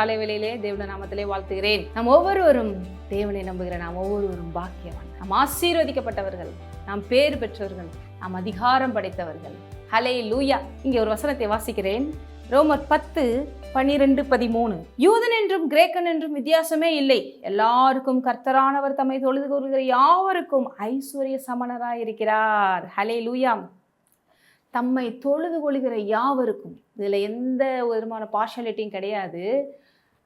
காலை வேளையிலே தேவனுடைய நாமத்திலே வாழ்த்துகிறேன். நாம் ஒவ்வொருவரும் தேவனை நம்புகிற நாம் ஒவ்வொருவரும் பாக்கியவான். நாம் ஆசீர்வதிக்கப்பட்டவர்கள், நாம் பேர் பெற்றவர்கள், நாம் அதிகாரம் படைத்தவர்கள். ஹல்லேலூயா. இங்கே ஒரு வசனத்தை வாசிக்கிறேன். ரோமர் 10:12-13. யூதன் என்றும் கிரேக்கன் என்றும் வித்தியாசமே இல்லை, எல்லாருக்கும் கர்த்தரானவர் தம்மை தொழுது கொள்கிற யாவருக்கும் ஐஸ்வர்ய சமணராய் இருக்கிறார். ஹல்லேலூயா. தம்மை தொழுது கொள்கிற யாவருக்கும், இதில் எந்த விதமான பார்ஷாலிட்டியும் கிடையாது.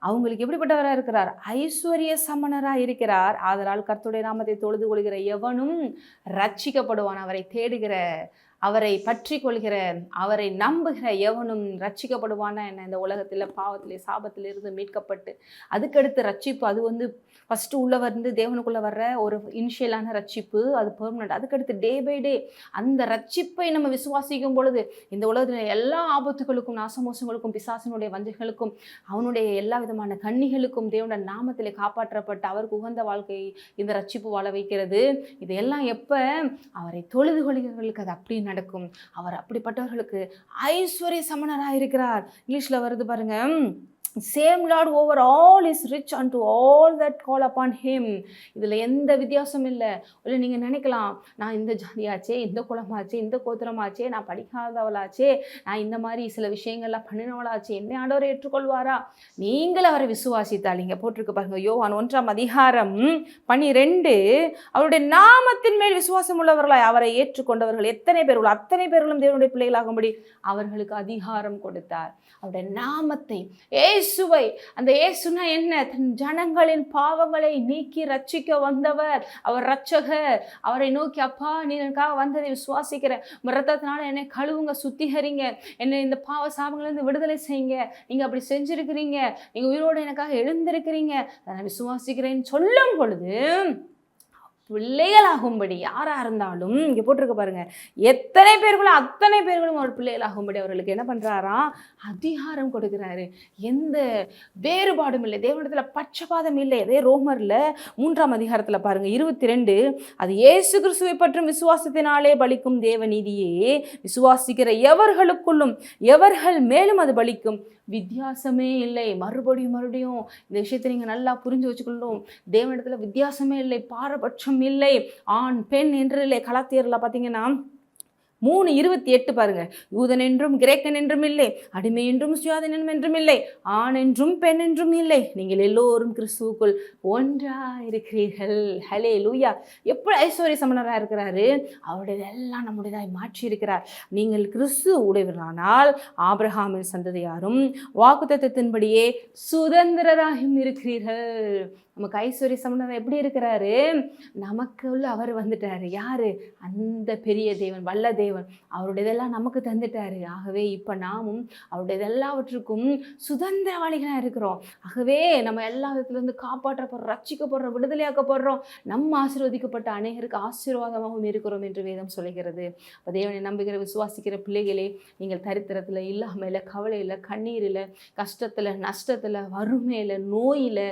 அவங்களுக்கு எப்படிப்பட்டவராக இருக்கிறார்? ஐஸ்வர்ய சமணராக இருக்கிறார். ஆதலால் கர்த்தருடைய நாமத்தை தொழுது கொள்கிற எவனும் ரட்சிக்கப்படுவான். அவரை தேடுகிற, அவரை பற்றி கொள்கிற, அவரை நம்புகிற எவனும் ரட்சிக்கப்படுவானா என்ன? இந்த உலகத்தில் பாவத்திலே சாபத்திலிருந்து மீட்கப்பட்டு அதுக்கடுத்து ரட்சிப்பு, அது ஃபஸ்ட்டு உள்ளே தேவனுக்குள்ளே வர்ற ஒரு இனிஷியலான ரட்சிப்பு, அது பெர்மனண்ட். அதுக்கடுத்து டே பை டே அந்த ரட்சிப்பை நம்ம விசுவாசிக்கும் பொழுது இந்த உலகத்தில் எல்லா ஆபத்துகளுக்கும், நாசமோசங்களுக்கும், பிசாசினுடைய வஞ்சைகளுக்கும், அவனுடைய எல்லா விதமான கண்ணிகளுக்கும் தேவனுடைய நாமத்திலே காப்பாற்றப்பட்டு அவருக்கு உகந்த வாழ்க்கை இந்த ரட்சிப்பு வாழ வைக்கிறது. இதையெல்லாம் எப்போ? அவரை தொழுது கொள்கிறவர்களுக்கு அது அப்படி நடக்கும். அவர் அப்படிப்பட்டவர்களுக்கு ஐஸ்வர்ய சமணராக இருக்கிறார். இங்கிலீஷ்ல வருது பாருங்க, same Lord over all is rich unto all that call upon him. இதில் எந்த வித்தியாசம் இல்லை. இல்லை நீங்கள் நினைக்கலாம், நான் இந்த ஜாதியாச்சே, இந்த குலமாச்சே, இந்த கோத்திரமாச்சே, நான் படிக்காதவளாச்சே, நான் இந்த மாதிரி சில விஷயங்கள்லாம் பண்ணினவளாச்சே, என்னை ஆண்டவர் ஏற்றுக்கொள்வாரா? நீங்கள் அவரை விசுவாசித்தால், இங்கே போட்டிருக்கு பாருங்க, யோவான் 1:12, அவருடைய நாமத்தின் மேல் விசுவாசம் உள்ளவர்களாய் அவரை ஏற்றுக்கொண்டவர்கள் எத்தனை பேர் உள்ள அத்தனை பேர்களும் தேவனுடைய பிள்ளைகளாகும்படி அவர்களுக்கு அதிகாரம் கொடுத்தார். அவருடைய நாமத்தை, இயேசுவை, அந்த இயேசுனா என்ன? தன் ஜனங்களின் பாவங்களை நீக்கி ரட்சிக்க வந்தவர். அவர் ரட்சகர். அவரை நோக்கி, அப்பா நீ எனக்காக வந்ததை விசுவாசிக்கிறேன், ரத்தத்தினால என்னை கழுவுங்க, சுத்திகரிங்க, என்னை இந்த பாவ சாபங்களிலிருந்து விடுதலை செய்யுங்க, நீங்கள் அப்படி செஞ்சுருக்கிறீங்க, நீங்கள் உயிரோடு எனக்காக எழுந்திருக்கிறீங்க, நான் விசுவாசிக்கிறேன்னு சொல்லும் பொழுது பிள்ளைகளாகும்படி யாராக இருந்தாலும், இங்கே போட்டிருக்க பாருங்க, எத்தனை பேர்களும் அத்தனை பேர்களும் ஒரு பிள்ளைகளாகும்படி அவர்களுக்கு என்ன பண்ணுறாராம்? அதிகாரம் கொடுக்குறாரு. எந்த வேறுபாடும் இல்லை, தேவனிடத்தில் பட்சபாதம் இல்லை. அதே ரோமரில் 3:அதிகாரத்தில் பாருங்க 22, அது இயேசு கிறிஸ்துவை பற்றும் விசுவாசத்தினாலே பலிக்கும் தேவ நீதியே விசுவாசிக்கிற எவர்களுக்குள்ளும் எவர்கள் மேலும் அது பலிக்கும், வித்தியாசமே இல்லை. மறுபடியும் இந்த விஷயத்தை நீங்கள் நல்லா புரிஞ்சு வச்சுக்கணும். தேவனிடத்தில் வித்தியாசமே இல்லை, பாரபட்சம் இல்லை, ஆண் பெண் என்று இல்லை. கலாத்தியரில் பார்த்தீங்கன்னா 3:28 பாருங்க, யூதன் என்றும் கிரேக்கன் என்றும் இல்லை, அடிமை என்றும் சுயாதீனம் என்றும் இல்லை, ஆண் என்றும் பெண் என்றும் இல்லை, நீங்கள் எல்லோரும் கிறிஸ்துவுக்குள் ஒன்றாயிருக்கிறீர்கள். ஹல்லேலூயா. எப்படி ஐஸ்வர்ய சமணராக இருக்கிறாரு? அவருடையதெல்லாம் நம்முடையதாய் மாற்றி இருக்கிறார். நீங்கள் கிறிஸ்து உடையவரானால் ஆபிரகாமின் சந்ததியாரும் வாக்குத்தத்தத்தின்படியே சுதந்திரராகவும் இருக்கிறீர்கள். நமக்கு ஐஸ்வர்ய சமணர் எப்படி இருக்கிறாரு? நமக்குள்ள அவர் வந்துட்டாரு. யாரு? அந்த பெரிய தேவன், வல்ல தேவன். அவருடையதெல்லாம் நமக்கு தந்துட்டாரு. ஆகவே இப்போ நாமும் அவருடைய எல்லாவற்றுக்கும் சுதந்திரவாளிகளாக இருக்கிறோம். ஆகவே நம்ம எல்லா விதத்துலேருந்து காப்பாற்றப்படுறோம், ரட்சிக்கப்படுறோம், விடுதலையாக்கப்படுறோம். நம்ம ஆசீர்வதிக்கப்பட்ட அநேகருக்கு ஆசீர்வாதமாகவும் இருக்கிறோம் என்று வேதம் சொல்கிறது. அப்போ தேவனை நம்புகிற விசுவாசிக்கிற பிள்ளைகளே, நீங்கள் தரித்திரத்தில் இல்லாமல், கவலையில், கண்ணீரில், கஷ்டத்தில், நஷ்டத்தில், வறுமையில், நோயில்,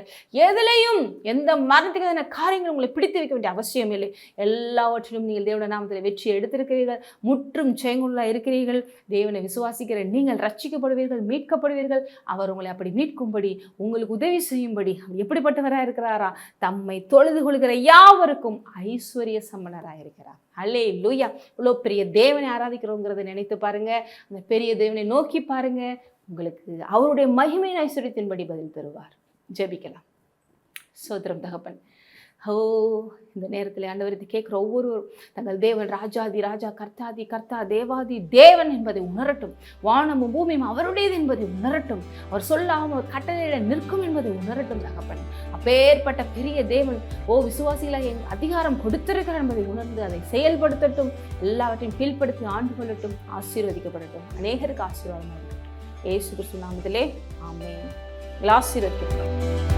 எதுலையும் எந்த மரணத்துக்கான காரியங்கள் உங்களை பிடித்து வைக்க வேண்டிய அவசியம் இல்லை. எல்லாவற்றிலும் நீங்கள் தேவனுடைய நாமத்தில் வெற்றி எடுத்திருக்கிறீர்கள், முற்றும் ஜெயங்கொள்ளா இருக்கிறீர்கள். தேவனை விசுவாசிக்கிற நீங்கள் ரட்சிக்கப்படுவீர்கள், மீட்கப்படுவீர்கள். அவர் உங்களை அப்படி மீட்கும்படி, உங்களுக்கு உதவி செய்யும்படி எப்படிப்பட்டவராக இருக்கிறாரா? தம்மை தொழுது கொள்கிற யாவருக்கும் ஐஸ்வர்ய சம்பனராக இருக்கிறார். ஹல்லேலூயா. இவ்வளோ பெரிய தேவனை ஆராதிக்கிறோங்கிறத நினைத்து பாருங்க. அந்த பெரிய தேவனை நோக்கி பாருங்க. உங்களுக்கு அவருடைய மகிமையின் ஐஸ்வர்யத்தின்படி பதில் தருவார். ஜெபிக்கலாம். சோத்திரம் தகப்பன். இந்த நேரத்தில் ஆண்டவர் இதை கேட்குற ஒவ்வொருவரும் தங்கள் தேவன் ராஜாதி ராஜா, கர்த்தாதி கர்த்தா, தேவாதி தேவன் என்பதை உணரட்டும். வானமும் பூமியும் அவருடையது என்பதை உணரட்டும். அவர் சொல்லாமல் அவர் கட்டளையிட நிற்கும் என்பதை உணரட்டும் தகப்பன். அப்பேற்பட்ட பெரிய தேவன் விசுவாசிகளாக அதிகாரம் கொடுத்திருக்கிறார் என்பதை உணர்ந்து அதை செயல்படுத்தட்டும். எல்லாவற்றையும் கீழ்ப்படுத்தி ஆண்டு கொள்ளட்டும். ஆசீர்வதிக்கப்படட்டும். அநேகருக்கு ஆசீர்வாதமாக இருக்கட்டும். இயேசு கிறிஸ்து நாமத்திலே ஆமென். ஆசீர்வதிக்கப்படும்.